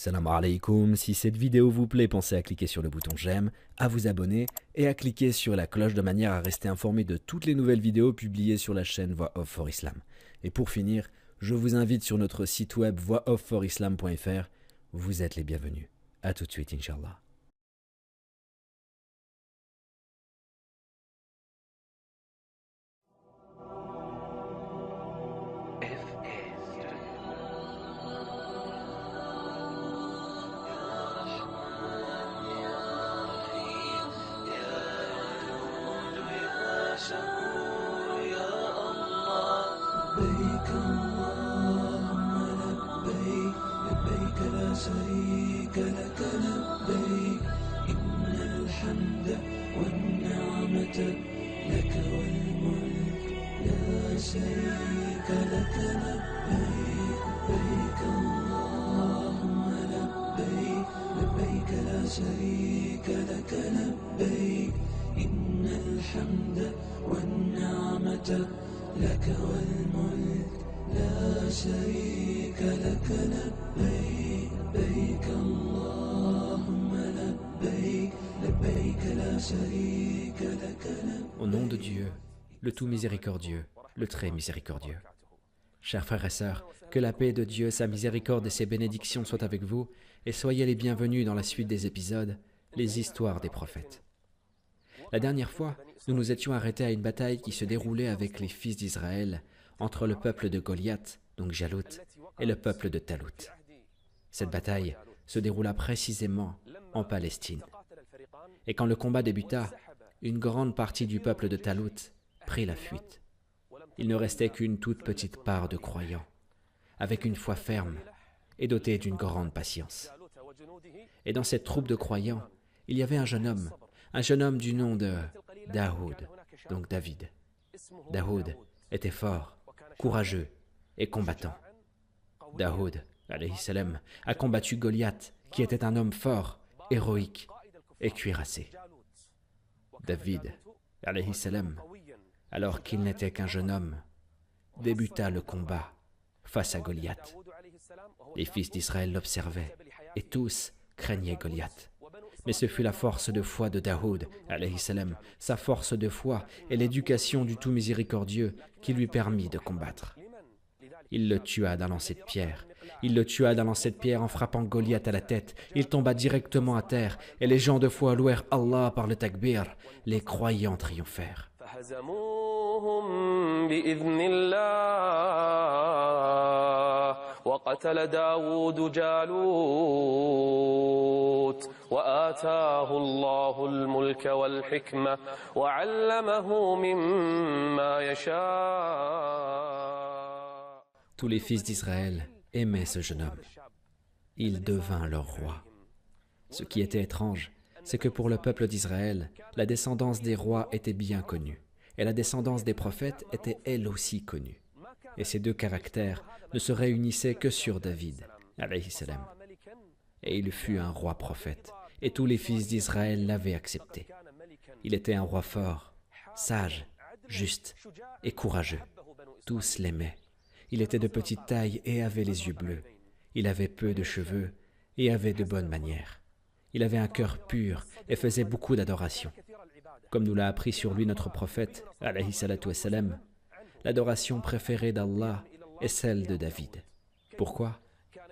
Salam alaikum, si cette vidéo vous plaît, pensez à cliquer sur le bouton j'aime, à vous abonner et à cliquer sur la cloche de manière à rester informé de toutes les nouvelles vidéos publiées sur la chaîne Voix Off for Islam. Et pour finir, je vous invite sur notre site web voixoffforislam.fr. Vous êtes les bienvenus. A tout de suite, Inch'Allah. لبيك اللهم لبيك لبيك لا شريك لك لبيك إن الحمد والنعمة لك والملك لا شريك لك لبيك لبيك اللهم لبيك لبيك لا شريك لك لبيك إن الحمد والنعمة لك والملك لا شريك لك لبيك لبيك اللهم لبيك لبيك لا شريك لك لبيك. Au nom de Dieu, le tout miséricordieux, le très miséricordieux. Chers frères et sœurs, que la paix de Dieu, sa miséricorde et ses bénédictions soient avec vous, et soyez les bienvenus dans la suite des épisodes, les histoires des prophètes. La dernière fois, nous nous étions arrêtés à une bataille qui se déroulait avec les fils d'Israël entre le peuple de Goliath, donc Jalout, et le peuple de Talut. Cette bataille se déroula précisément en Palestine. Et quand le combat débuta, une grande partie du peuple de Talut prit la fuite. Il ne restait qu'une toute petite part de croyants, avec une foi ferme et dotés d'une grande patience. Et dans cette troupe de croyants, il y avait un jeune homme du nom de Daoud, donc David. Daoud était fort, courageux et combattant. Daoud, alayhi salam, a combattu Goliath, qui était un homme fort, héroïque et cuirassé. David, alayhi salam, alors qu'il n'était qu'un jeune homme, débuta le combat face à Goliath. Les fils d'Israël l'observaient et tous craignaient Goliath. Mais ce fut la force de foi de Daoud, alayhi salam, sa force de foi et l'éducation du tout miséricordieux qui lui permit de combattre. Il le tua d'un lancer de pierre. Il le tua d'un lancer de pierre en frappant Goliath à la tête. Il tomba directement à terre et les gens de foi louèrent Allah par le takbir. Les croyants triomphèrent. وقتل داود جالوت وآتاه الله الملك والحكمة وعلمه مما يشاء. Tous les fils d'Israël aimaient ce jeune homme. Il devint leur roi. Ce qui était étrange, c'est que pour le peuple d'Israël, la descendance des rois était bien connue, et la descendance des prophètes était elle aussi connue. Et ces deux caractères ne se réunissaient que sur David, alayhi salam. Et il fut un roi prophète, et tous les fils d'Israël l'avaient accepté. Il était un roi fort, sage, juste et courageux. Tous l'aimaient. Il était de petite taille et avait les yeux bleus. Il avait peu de cheveux et avait de bonnes manières. Il avait un cœur pur et faisait beaucoup d'adoration. Comme nous l'a appris sur lui notre prophète, alayhi salatu wassalam, l'adoration préférée d'Allah est celle de David. Pourquoi?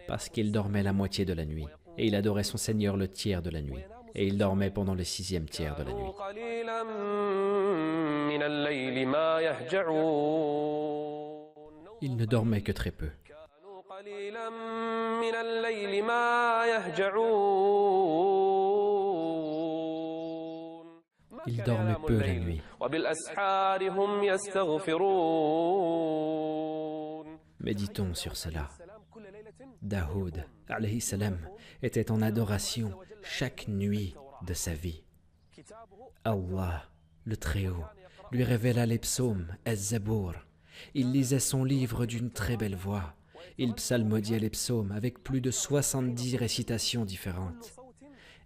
Parce qu'il dormait la moitié de la nuit, et il adorait son Seigneur le tiers de la nuit, et il dormait pendant le 6e tiers de la nuit. Il ne dormait que très peu. Il dormait peu la nuit. Méditons sur cela. Daoud, alayhi salam, était en adoration chaque nuit de sa vie. Allah, le Très-Haut, lui révéla les psaumes, Az-Zabour. Il lisait son livre d'une très belle voix. Il psalmodiait les psaumes avec plus de 70 récitations différentes.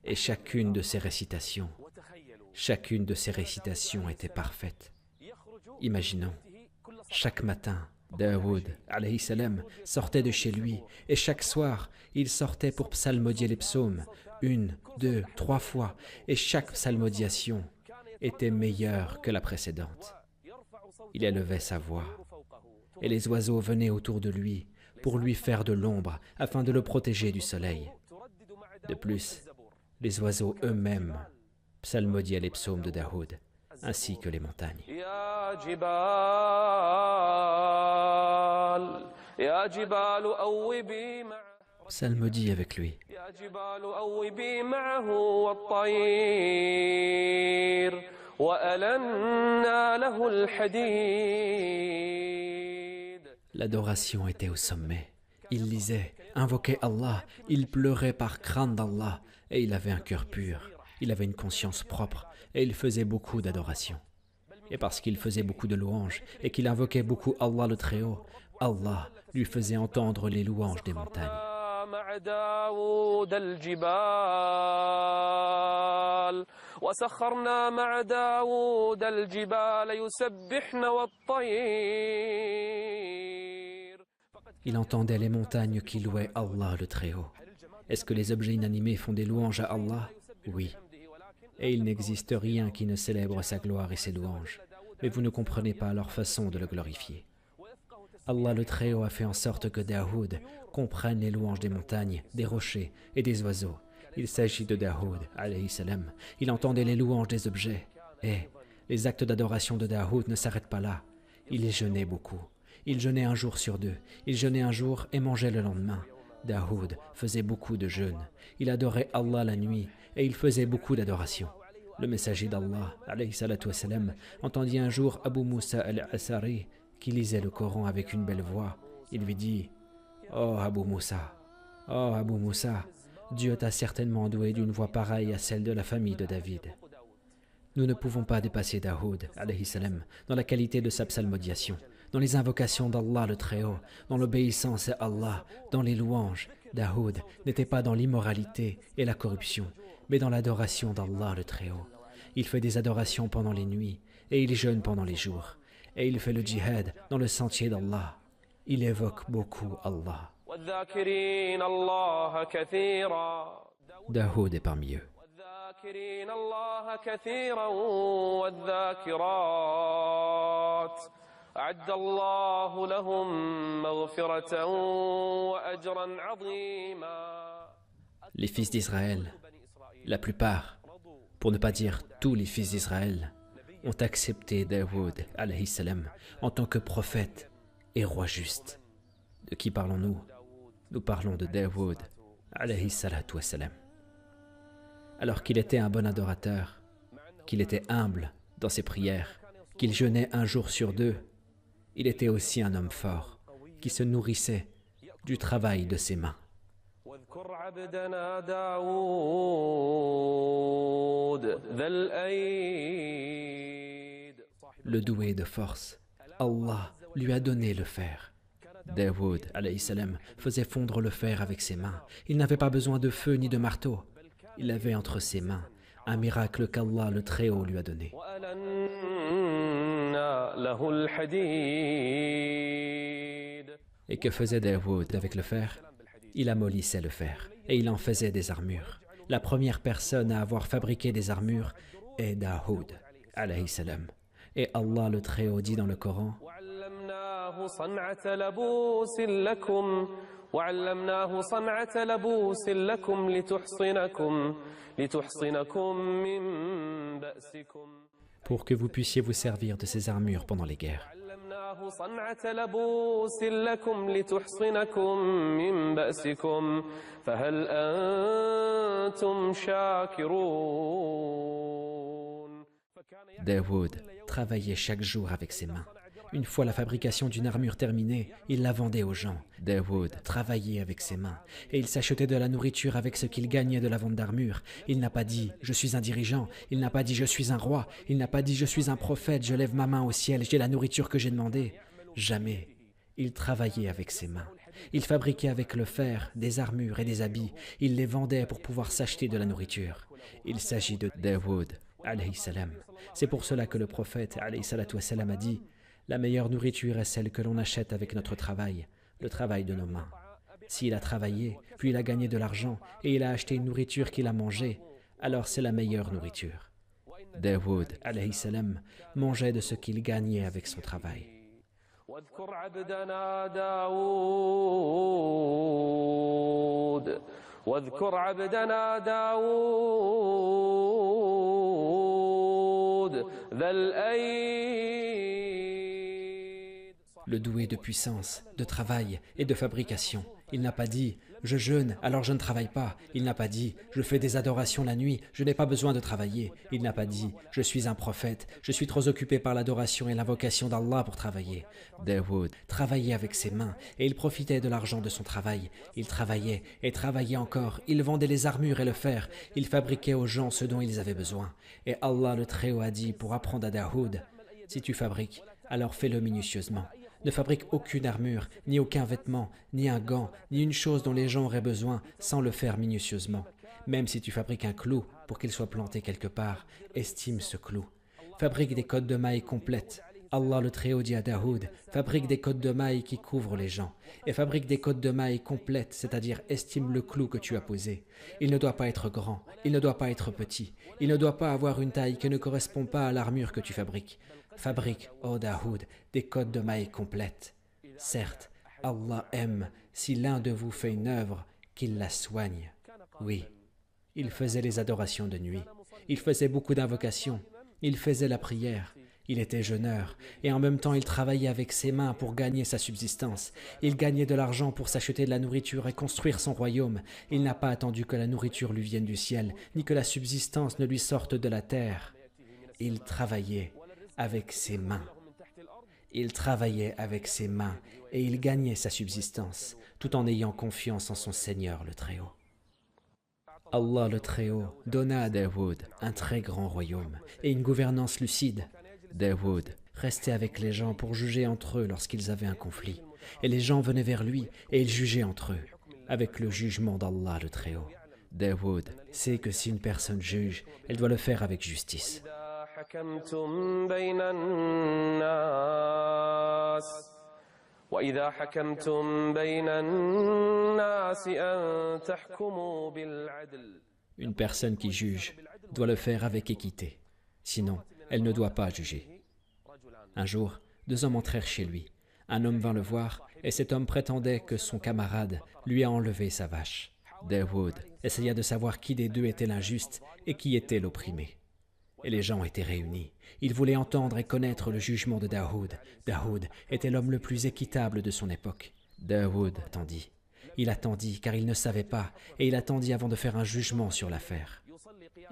Et chacune de ces récitations était parfaite. Imaginons, chaque matin, Daoud, alayhi salam, sortait de chez lui et chaque soir, il sortait pour psalmodier les psaumes, 1, 2, 3 fois, et chaque psalmodiation était meilleure que la précédente. Il élevait sa voix et les oiseaux venaient autour de lui pour lui faire de l'ombre afin de le protéger du soleil. De plus, les oiseaux eux-mêmes psalmodiaient les psaumes de Daoud, ainsi que les montagnes. Psalmodie avec lui. L'adoration était au sommet. Il lisait, invoquait Allah, il pleurait par crainte d'Allah et il avait un cœur pur. Il avait une conscience propre et il faisait beaucoup d'adoration. Et parce qu'il faisait beaucoup de louanges et qu'il invoquait beaucoup Allah le Très-Haut, Allah lui faisait entendre les louanges des montagnes. Il entendait les montagnes qui louaient Allah le Très-Haut. Est-ce que les objets inanimés font des louanges à Allah? Oui. Et il n'existe rien qui ne célèbre sa gloire et ses louanges. Mais vous ne comprenez pas leur façon de le glorifier. Allah le Très-Haut a fait en sorte que Daoud comprenne les louanges des montagnes, des rochers et des oiseaux. Il s'agit de Daoud, alayhi salam. Il entendait les louanges des objets. Et les actes d'adoration de Daoud ne s'arrêtent pas là. Il jeûnait beaucoup. Il jeûnait un jour sur 2. Il jeûnait un jour et mangeait le lendemain. Daoud faisait beaucoup de jeûnes. Il adorait Allah la nuit et il faisait beaucoup d'adoration. Le messager d'Allah, alayhi salatu wassalam, entendit un jour Abu Musa al-Asari qui lisait le Coran avec une belle voix. Il lui dit « Oh Abu Musa, Dieu t'a certainement doué d'une voix pareille à celle de la famille de David. » Nous ne pouvons pas dépasser Daoud, alayhi salam, dans la qualité de sa psalmodiation, dans les invocations d'Allah le Très-Haut, dans l'obéissance à Allah, dans les louanges. Daoud n'était pas dans l'immoralité et la corruption, mais dans l'adoration d'Allah le Très-Haut. Il fait des adorations pendant les nuits et il jeûne pendant les jours. Et il fait le djihad dans le sentier d'Allah. Il évoque beaucoup Allah. Daoud est parmi eux. Les fils d'Israël, la plupart, pour ne pas dire tous les fils d'Israël, ont accepté Daoud, alayhi salam, en tant que prophète et roi juste. De qui parlons-nous? Nous parlons de Daoud, alayhi salatu wassalam. Alors qu'il était un bon adorateur, qu'il était humble dans ses prières, qu'il jeûnait un jour sur 2, il était aussi un homme fort, qui se nourrissait du travail de ses mains. Le doué de force, Allah lui a donné le fer. Daoud, alayhi salam, faisait fondre le fer avec ses mains. Il n'avait pas besoin de feu ni de marteau. Il avait entre ses mains un miracle qu'Allah le Très-Haut lui a donné. Et que faisait Daoud avec le fer? Il amollissait le fer et il en faisait des armures. La première personne à avoir fabriqué des armures est Daoud, alayhi salam. Et Allah le Très-Haut dit dans le Coran: pour que vous puissiez vous servir de ces armures pendant les guerres. Daoud travaillait chaque jour avec ses mains. Une fois la fabrication d'une armure terminée, il la vendait aux gens. Daoud travaillait avec ses mains et il s'achetait de la nourriture avec ce qu'il gagnait de la vente d'armures. Il n'a pas dit « je suis un dirigeant », il n'a pas dit « je suis un roi », il n'a pas dit « je suis un prophète, je lève ma main au ciel, j'ai la nourriture que j'ai demandée ». Jamais. Il travaillait avec ses mains. Il fabriquait avec le fer des armures et des habits. Il les vendait pour pouvoir s'acheter de la nourriture. Il s'agit de Daoud, alayhi salam. C'est pour cela que le prophète, alayhi salatu wassalam, a dit: La meilleure nourriture est celle que l'on achète avec notre travail, le travail de nos mains. S'il a travaillé, puis il a gagné de l'argent et il a acheté une nourriture qu'il a mangée, alors c'est la meilleure nourriture. Daoud, alayhi salam, mangeait de ce qu'il gagnait avec son travail. واذكر عبدنا داود واذكر عبدنا داود ذا الأيد. Le doué de puissance, de travail et de fabrication. Il n'a pas dit « je jeûne, alors je ne travaille pas ». Il n'a pas dit « je fais des adorations la nuit, je n'ai pas besoin de travailler ». Il n'a pas dit « je suis un prophète, je suis trop occupé par l'adoration et l'invocation d'Allah pour travailler ». Daoud travaillait avec ses mains et il profitait de l'argent de son travail. Il travaillait et travaillait encore. Il vendait les armures et le fer. Il fabriquait aux gens ce dont ils avaient besoin. Et Allah le Très-Haut a dit pour apprendre à Daoud « si tu fabriques, alors fais-le minutieusement ». Ne fabrique aucune armure, ni aucun vêtement, ni un gant, ni une chose dont les gens auraient besoin sans le faire minutieusement. Même si tu fabriques un clou pour qu'il soit planté quelque part, estime ce clou. Fabrique des cottes de mailles complètes. Allah le Très-Haut dit à Daoud, fabrique des cottes de mailles qui couvrent les gens. Et fabrique des cottes de mailles complètes, c'est-à-dire estime le clou que tu as posé. Il ne doit pas être grand, il ne doit pas être petit. Il ne doit pas avoir une taille qui ne correspond pas à l'armure que tu fabriques. Fabrique, ô Daoud, des cottes de mailles complètes. Certes, Allah aime, si l'un de vous fait une œuvre, qu'il la soigne. Oui, il faisait les adorations de nuit, il faisait beaucoup d'invocations, il faisait la prière, il était jeûneur, et en même temps il travaillait avec ses mains pour gagner sa subsistance. Il gagnait de l'argent pour s'acheter de la nourriture et construire son royaume. Il n'a pas attendu que la nourriture lui vienne du ciel, ni que la subsistance ne lui sorte de la terre. Il travaillait avec ses mains. Il travaillait avec ses mains et il gagnait sa subsistance tout en ayant confiance en son Seigneur le Très-Haut. Allah le Très-Haut donna à Daoud un très grand royaume et une gouvernance lucide. Daoud restait avec les gens pour juger entre eux lorsqu'ils avaient un conflit. Et les gens venaient vers lui et il jugeait entre eux avec le jugement d'Allah le Très-Haut. Daoud sait que si une personne juge, elle doit le faire avec justice. حكمتم بين الناس وإذا حكمتم بين الناس أن تحكموا بالعدل. Une personne qui juge doit le faire avec équité, sinon elle ne doit pas juger. Un jour, deux hommes entrèrent chez lui. Un homme vint le voir et cet homme prétendait que son camarade lui a enlevé sa vache. Daoud essaya de savoir qui des deux était l'injuste et qui était l'opprimé. Et les gens étaient réunis. Ils voulaient entendre et connaître le jugement de Daoud. Daoud était l'homme le plus équitable de son époque. Daoud attendit. Il attendit car il ne savait pas et il attendit avant de faire un jugement sur l'affaire.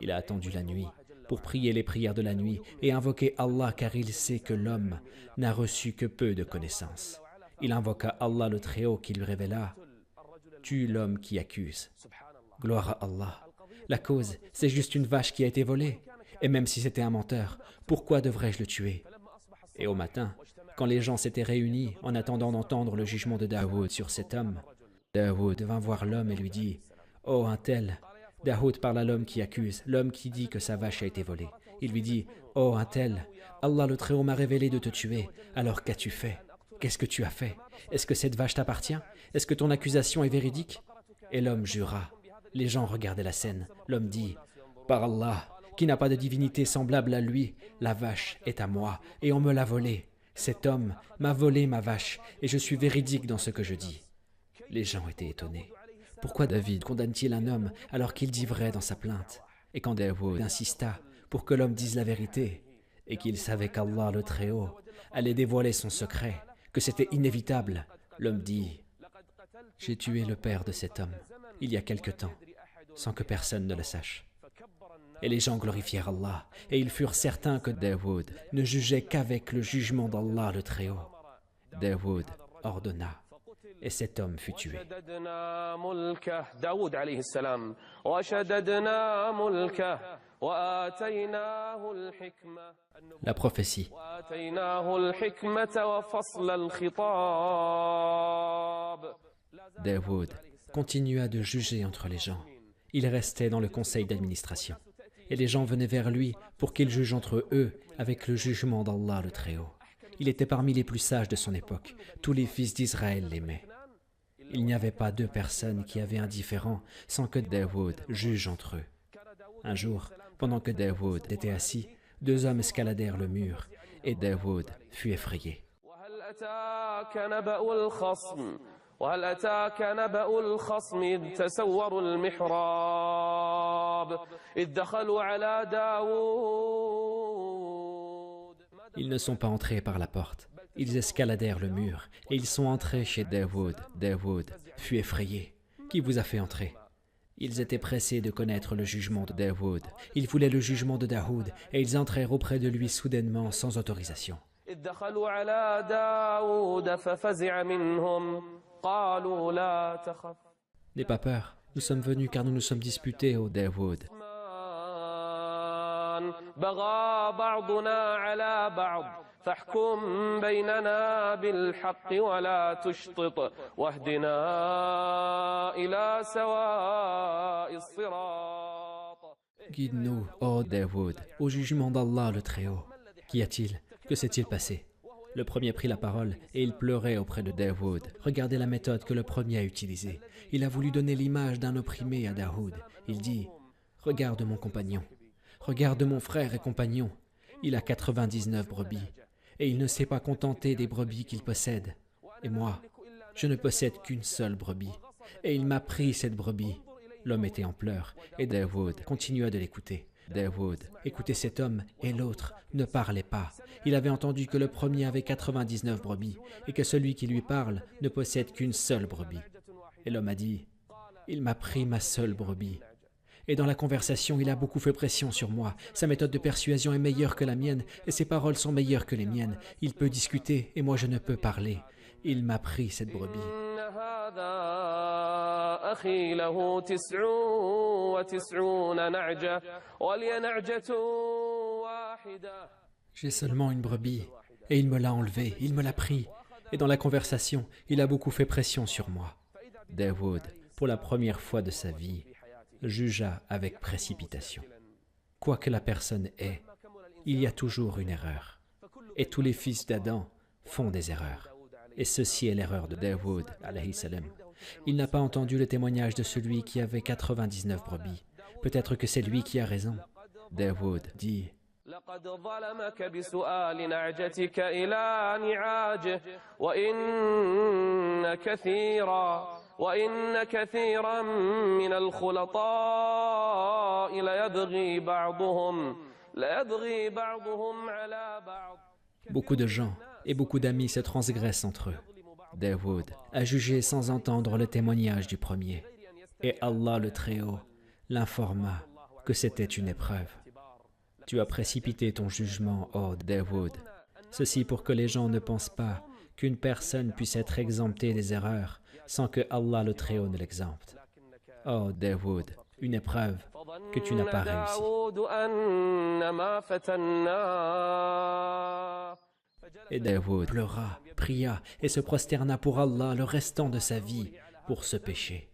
Il a attendu la nuit pour prier les prières de la nuit et invoquer Allah car il sait que l'homme n'a reçu que peu de connaissances. Il invoqua Allah le Très-Haut qui lui révéla « Tue l'homme qui accuse ». Gloire à Allah. La cause, c'est juste une vache qui a été volée. Et même si c'était un menteur, pourquoi devrais-je le tuer? Et au matin, quand les gens s'étaient réunis en attendant d'entendre le jugement de Daoud sur cet homme, Daoud vint voir l'homme et lui dit « Oh, un tel !» Daoud parle à l'homme qui accuse, l'homme qui dit que sa vache a été volée. Il lui dit « Oh, un tel, Allah le Très-Haut m'a révélé de te tuer. Alors qu'as-tu fait? Qu'est-ce que tu as fait? Est-ce que cette vache t'appartient? Est-ce que ton accusation est véridique ?» Et l'homme jura. Les gens regardaient la scène. L'homme dit « Par Allah, qui n'a pas de divinité semblable à lui, la vache est à moi et on me l'a volée. Cet homme m'a volé ma vache et je suis véridique dans ce que je dis. » Les gens étaient étonnés. Pourquoi David condamne-t-il un homme alors qu'il dit vrai dans sa plainte? Et quand Daoud insista pour que l'homme dise la vérité et qu'il savait qu'Allah le Très-Haut allait dévoiler son secret, que c'était inévitable, l'homme dit « J'ai tué le père de cet homme il y a quelque temps, sans que personne ne le sache. » Et les gens glorifièrent Allah, et ils furent certains que Daoud ne jugeait qu'avec le jugement d'Allah le Très-Haut. Daoud ordonna, et cet homme fut tué. وشددنا ملكه داود عليه السلام وشددنا ملكه وآتيناه الحكمة La prophétie. وآتيناه الحكمة وفصل الخطاب. Daoud continua de juger entre les gens. Il restait dans le conseil d'administration. Et les gens venaient vers lui pour qu'il juge entre eux avec le jugement d'Allah le Très-Haut. Il était parmi les plus sages de son époque. Tous les fils d'Israël l'aimaient. Il n'y avait pas deux personnes qui avaient un différend sans que Daoud juge entre eux. Un jour, pendant que Daoud était assis, deux hommes escaladèrent le mur et Daoud fut effrayé. وهل أتاك نبأ الخصم إذ تسوروا المحراب إذ دخلوا على داود. Ils ne sont pas entrés par la porte. Ils escaladèrent le mur et ils sont entrés chez Daoud. Daoud fut effrayé. Qui vous a fait entrer? Ils étaient pressés de connaître le jugement de Daoud. Ils voulaient le jugement de Daoud et ils entrèrent auprès de lui soudainement sans autorisation. إذ دخلوا على داود ففزع منهم قالوا لا تخف. N'aie pas peur, nous sommes venus car nous nous sommes disputés, ô Daoud. بغى بعضنا على بعض فاحكم بيننا بالحق ولا تشطط واهدنا إلى سواء الصراط. Guide-nous, ô Daoud, au jugement d'Allah le Très-Haut. Qu'y a-t-il? Que s'est-il passé? Le premier prit la parole et il pleurait auprès de Daoud. Regardez la méthode que le premier a utilisée. Il a voulu donner l'image d'un opprimé à Daoud. Il dit, « Regarde mon compagnon, regarde mon frère et compagnon. Il a 99 brebis et il ne s'est pas contenté des brebis qu'il possède. Et moi, je ne possède qu'une seule brebis. Et il m'a pris cette brebis. » L'homme était en pleurs et Daoud continua de l'écouter. Daoud écoutait cet homme et l'autre ne parlait pas. Il avait entendu que le premier avait 99 brebis et que celui qui lui parle ne possède qu'une seule brebis. Et l'homme a dit, « Il m'a pris ma seule brebis. » Et dans la conversation, il a beaucoup fait pression sur moi. Sa méthode de persuasion est meilleure que la mienne et ses paroles sont meilleures que les miennes. Il peut discuter et moi je ne peux parler. Il m'a pris cette brebis. أخي له 99 نعجة ولي نعجة واحدة. J'ai seulement une brebis et il me l'a enlevée, il me l'a pris. Et dans la conversation, il a beaucoup fait pression sur moi. Daoud, pour la première fois de sa vie, jugea avec précipitation. Quoi que la personne ait, il y a toujours une erreur. Et tous les fils d'Adam font des erreurs. Et ceci est l'erreur de Daoud, alayhi salam. Il n'a pas entendu le témoignage de celui qui avait 99 brebis. Peut-être que c'est lui qui a raison. Daoud dit, لقد ظلمك بسؤال نعجتك إلى نعاجه وإن كثيرا من الخلطاء ليبغي بعضهم على بعض. beaucoup de gens et beaucoup d'amis se transgressent entre eux. Daoud a jugé sans entendre le témoignage du premier. Et Allah le Très-Haut l'informa que c'était une épreuve. Tu as précipité ton jugement, ô Daoud. Ceci pour que les gens ne pensent pas qu'une personne puisse être exemptée des erreurs sans que Allah le Très-Haut ne l'exempte. Ô Daoud, une épreuve que tu n'as pas réussi. Et Daoud pleura, pria et se prosterna pour Allah le restant de sa vie pour ce péché.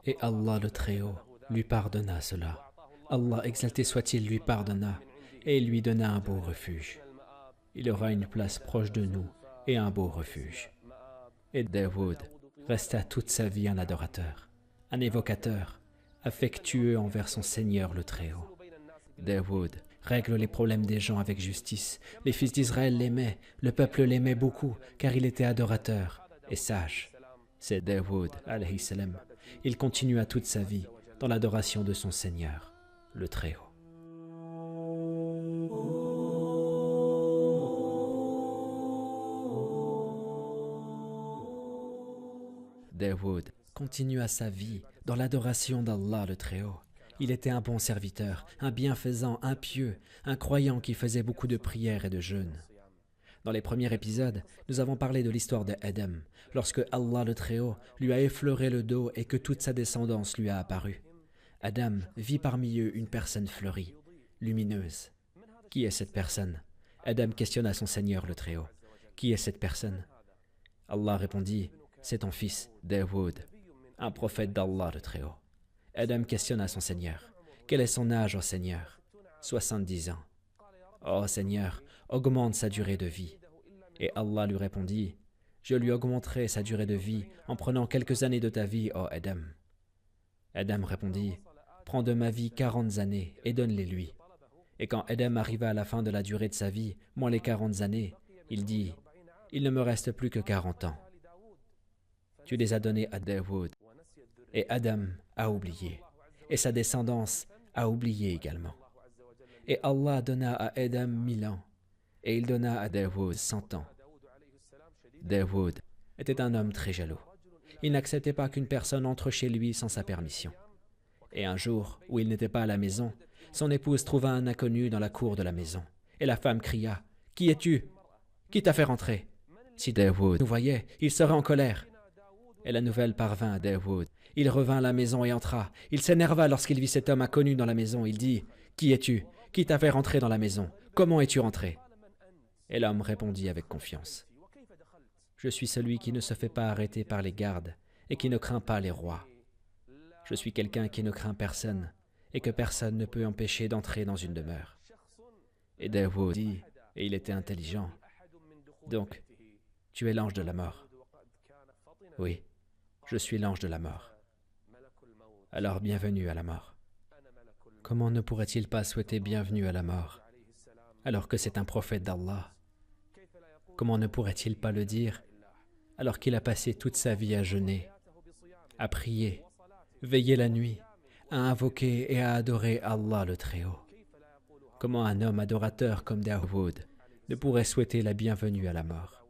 Et Allah le Très-Haut lui pardonna cela. Allah exalté soit-il lui pardonna et lui donna un beau refuge. Il aura une place proche de nous et un beau refuge. Et Daoud resta toute sa vie un adorateur, un évocateur, affectueux envers son Seigneur le Très-Haut. Daoud règle les problèmes des gens avec justice. Les fils d'Israël l'aimaient, le peuple l'aimait beaucoup car il était adorateur et sage. C'est Daoud, alayhi salam. Il continua toute sa vie dans l'adoration de son Seigneur, le Très-Haut. Daoud continua sa vie dans l'adoration d'Allah le Très-Haut. Il était un bon serviteur, un bienfaisant, un pieux, un croyant qui faisait beaucoup de prières et de jeûnes. Dans les premiers épisodes, nous avons parlé de l'histoire d'Adam, lorsque Allah le Très-Haut lui a effleuré le dos et que toute sa descendance lui a apparu. Adam vit parmi eux une personne fleurie, lumineuse. Qui est cette personne? Adam questionna son Seigneur le Très-Haut. Qui est cette personne? Allah répondit, c'est ton fils, Daoud, un prophète d'Allah le Très-Haut. Adam questionna son Seigneur. Quel est son âge, ô Seigneur? 70 ans. Ô Seigneur, augmente sa durée de vie. Et Allah lui répondit, je lui augmenterai sa durée de vie en prenant quelques années de ta vie, ô Adam. Adam répondit, prends de ma vie 40 années et donne-les lui. Et quand Adam arriva à la fin de la durée de sa vie, moins les 40 années, il dit, il ne me reste plus que 40 ans. Tu les as donnés à Daoud. Et Adam a oublié. Et sa descendance a oublié également. Et Allah donna à Adam 1000 ans. Et il donna à Daoud 100 ans. Daoud était un homme très jaloux. Il n'acceptait pas qu'une personne entre chez lui sans sa permission. Et un jour, où il n'était pas à la maison, son épouse trouva un inconnu dans la cour de la maison. Et la femme cria, « Qui es-tu? Qui t'a fait rentrer ?» Si Daoud nous voyait, il serait en colère. Et la nouvelle parvint à Daoud. Il revint à la maison et entra. Il s'énerva lorsqu'il vit cet homme inconnu dans la maison. Il dit, « Qui es-tu? Qui t'a fait rentrer dans la maison? Comment es-tu rentré ?» Et l'homme répondit avec confiance, « Je suis celui qui ne se fait pas arrêter par les gardes et qui ne craint pas les rois. Je suis quelqu'un qui ne craint personne et que personne ne peut empêcher d'entrer dans une demeure. » Et Daoud dit, et il était intelligent, « Donc, tu es l'ange de la mort. » « Oui, je suis l'ange de la mort. » Alors bienvenue à la mort. Comment ne pourrait-il pas souhaiter bienvenue à la mort, alors que c'est un prophète d'Allah? Comment ne pourrait-il pas le dire, alors qu'il a passé toute sa vie à jeûner, à prier, veiller la nuit, à invoquer et à adorer Allah le Très-Haut? Comment un homme adorateur comme Daoud ne pourrait souhaiter la bienvenue à la mort?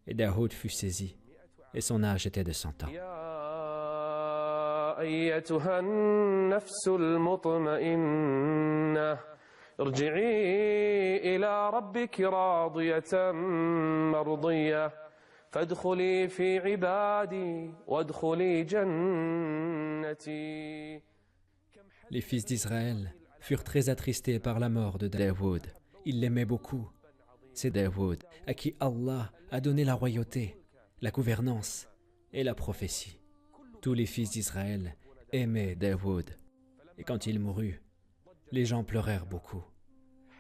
Et Daoud fut saisi, et son âge était de 100 ans. يا أيتها النفس المطمئنة ارجعي إلى ربك راضية مرضية فادخلي في عبادي وادخلي جنتي. Les fils d'Israël furent très attristés par la mort de Daoud. Ils l'aimaient beaucoup. C'est Daoud à qui Allah a donné la royauté, la gouvernance et la prophétie. Tous les fils d'Israël aimaient Daoud. Et quand il mourut, les gens pleurèrent beaucoup.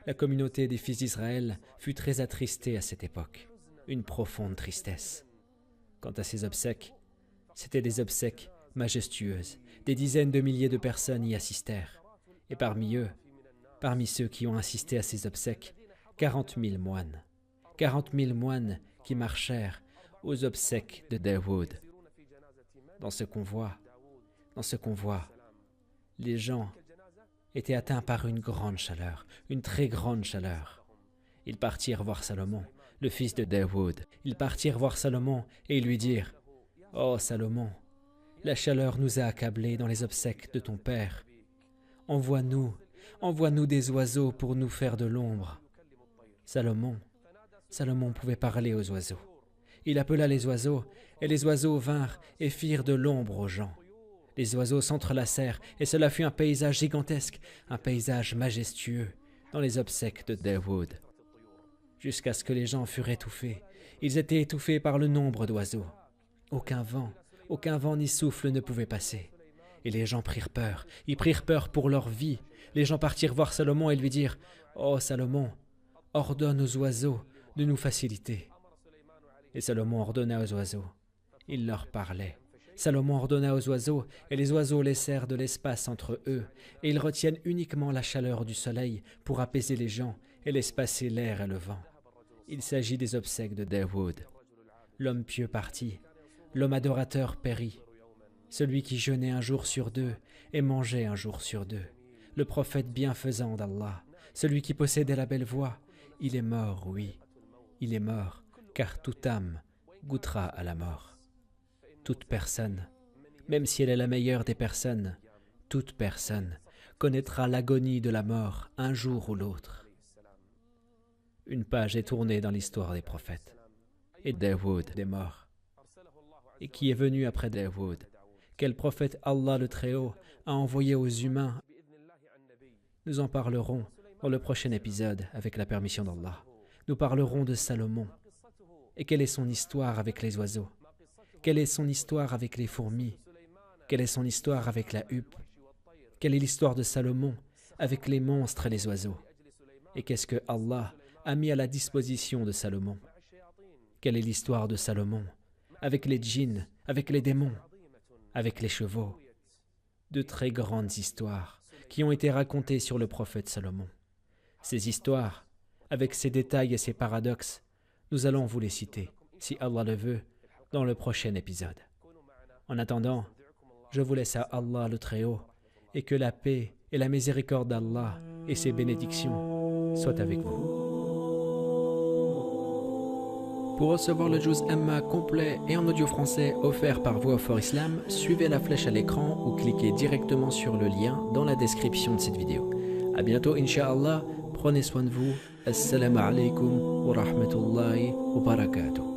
La communauté des fils d'Israël fut très attristée à cette époque. Une profonde tristesse. Quant à ses obsèques, c'étaient des obsèques majestueuses. Des dizaines de milliers de personnes y assistèrent. Et parmi ceux qui ont assisté à ces obsèques, 40 000 moines. 40 000 moines qui marchèrent aux obsèques de Daoud. Dans ce convoi, les gens étaient atteints par une grande chaleur, une très grande chaleur. Ils partirent voir Salomon, le fils de Daoud. Ils partirent voir Salomon et lui dirent, « Oh Salomon, la chaleur nous a accablés dans les obsèques de ton père. Envoie-nous des oiseaux pour nous faire de l'ombre. » Salomon pouvait parler aux oiseaux. Il appela les oiseaux, et les oiseaux vinrent et firent de l'ombre aux gens. Les oiseaux s'entrelacèrent, et cela fut un paysage gigantesque, un paysage majestueux, dans les obsèques de Daoud. Jusqu'à ce que les gens furent étouffés. Ils étaient étouffés par le nombre d'oiseaux. Aucun vent ni souffle ne pouvait passer. Et les gens prirent peur. Ils prirent peur pour leur vie. Les gens partirent voir Salomon et lui dirent, « Oh Salomon, ordonne aux oiseaux de nous faciliter. » Et Salomon ordonna aux oiseaux. Il leur parlait. Salomon ordonna aux oiseaux, et les oiseaux laissèrent de l'espace entre eux, et ils retiennent uniquement la chaleur du soleil pour apaiser les gens et laissent passer l'air et le vent. Il s'agit des obsèques de Daoud. L'homme pieux partit, l'homme adorateur périt, celui qui jeûnait un jour sur deux et mangeait un jour sur deux, le prophète bienfaisant d'Allah, celui qui possédait la belle voix, il est mort, oui, il est mort, car toute âme goûtera à la mort. Toute personne, même si elle est la meilleure des personnes, toute personne connaîtra l'agonie de la mort un jour ou l'autre. Une page est tournée dans l'histoire des prophètes. Et Daoud est mort. Et qui est venu après Daoud? Quel prophète Allah le Très-Haut a envoyé aux humains? Nous en parlerons dans le prochain épisode avec la permission d'Allah. Nous parlerons de Salomon. Et quelle est son histoire avec les oiseaux? Quelle est son histoire avec les fourmis? Quelle est son histoire avec la huppe? Quelle est l'histoire de Salomon avec les monstres et les oiseaux? Et qu'est-ce que Allah a mis à la disposition de Salomon? Quelle est l'histoire de Salomon avec les djinns, avec les démons, avec les chevaux? De très grandes histoires qui ont été racontées sur le prophète Salomon. Ces histoires, avec ses détails et ses paradoxes, nous allons vous les citer, si Allah le veut, dans le prochain épisode. En attendant, je vous laisse à Allah le Très-Haut et que la paix et la miséricorde d'Allah et ses bénédictions soient avec vous. Pour recevoir le Juz Amma complet et en audio français offert par Voix for Islam, suivez la flèche à l'écran ou cliquez directement sur le lien dans la description de cette vidéo. À bientôt, Inch'Allah. Prenez soin de vous. Assalamu alaikum wa rahmatullahi wa barakatuh.